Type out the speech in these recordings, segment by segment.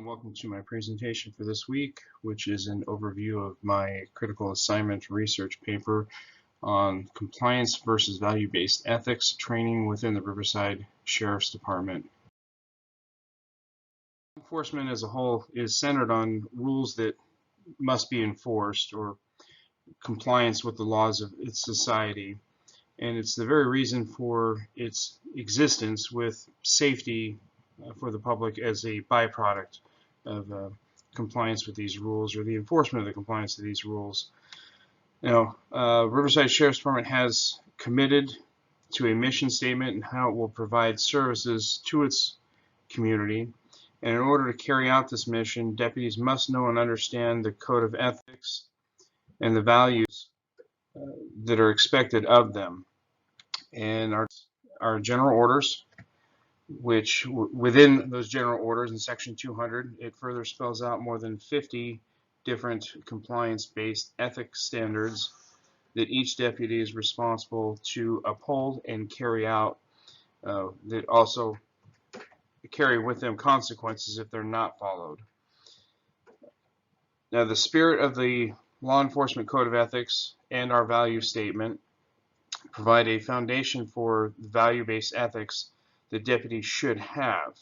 welcome to my presentation for this week, which is an overview of my critical assignment research paper on compliance versus value-based ethics training within the Riverside Sheriff's Department. Enforcement as a whole is centered on rules that must be enforced or compliance with the laws of its society, and it's the very reason for its existence, with safety for the public as a byproduct of compliance with these rules, or the enforcement of the compliance of these rules. Now, Riverside Sheriff's Department has committed to a mission statement and how it will provide services to its community. And in order to carry out this mission, deputies must know and understand the code of ethics and the values that are expected of them. And our general orders, which within those general orders in section 200, it further spells out more than 50 different compliance-based ethics standards that each deputy is responsible to uphold and carry out, that also carry with them consequences if they're not followed. Now, the spirit of the law enforcement code of ethics and our value statement provide a foundation for value-based ethics the deputy should have.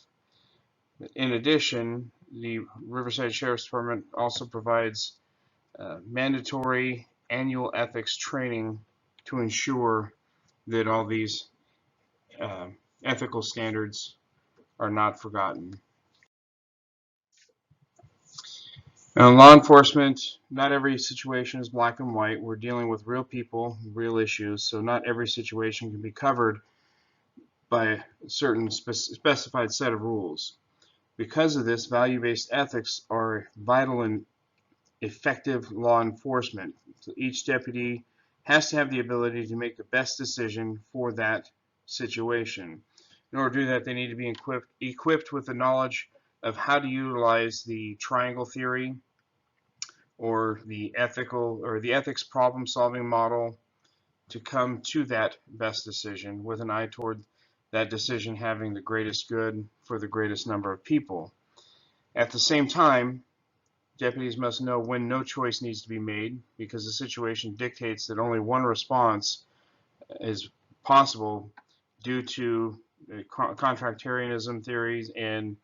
In addition, the Riverside Sheriff's Department also provides mandatory annual ethics training to ensure that all these ethical standards are not forgotten. Now, in law enforcement, not every situation is black and white. We're dealing with real people, real issues, so not every situation can be covered by a certain specified set of rules. Because of this, value-based ethics are vital in effective law enforcement. So each deputy has to have the ability to make the best decision for that situation. In order to do that, they need to be equipped with the knowledge of how to utilize the triangle theory, or the ethics problem-solving model, to come to that best decision, with an eye toward that decision having the greatest good for the greatest number of people. At the same time, deputies must know when no choice needs to be made, because the situation dictates that only one response is possible due to contractarianism theories and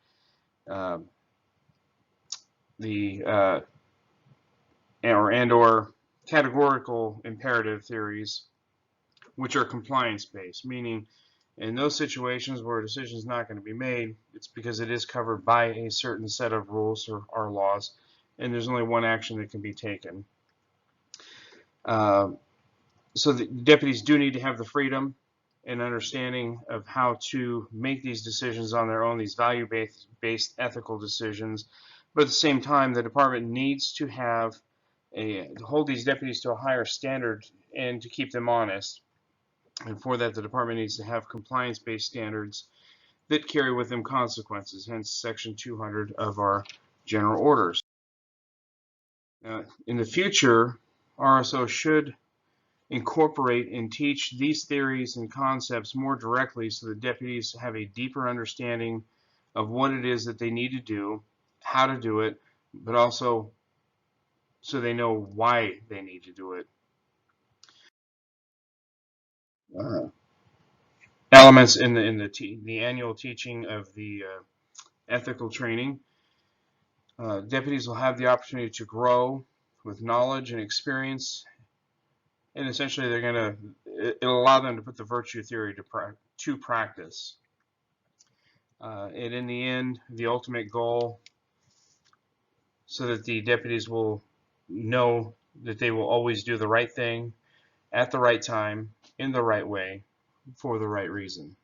or categorical imperative theories, which are compliance-based, meaning in those situations where a decision is not going to be made, it's because it is covered by a certain set of rules or laws, and there's only one action that can be taken. So the deputies do need to have the freedom and understanding of how to make these decisions on their own, these value-based ethical decisions. But at the same time, the department needs to have to hold these deputies to a higher standard and to keep them honest. And for that, the department needs to have compliance-based standards that carry with them consequences, hence section 200 of our general orders. In the future, RSO should incorporate and teach these theories and concepts more directly, so that deputies have a deeper understanding of what it is that they need to do, how to do it, but also so they know why they need to do it. Elements in the annual teaching of the ethical training. Deputies will have the opportunity to grow with knowledge and experience, and essentially it'll allow them to put the virtue theory to practice. And in the end, the ultimate goal, so that the deputies will know that they will always do the right thing at the right time, in the right way, for the right reason.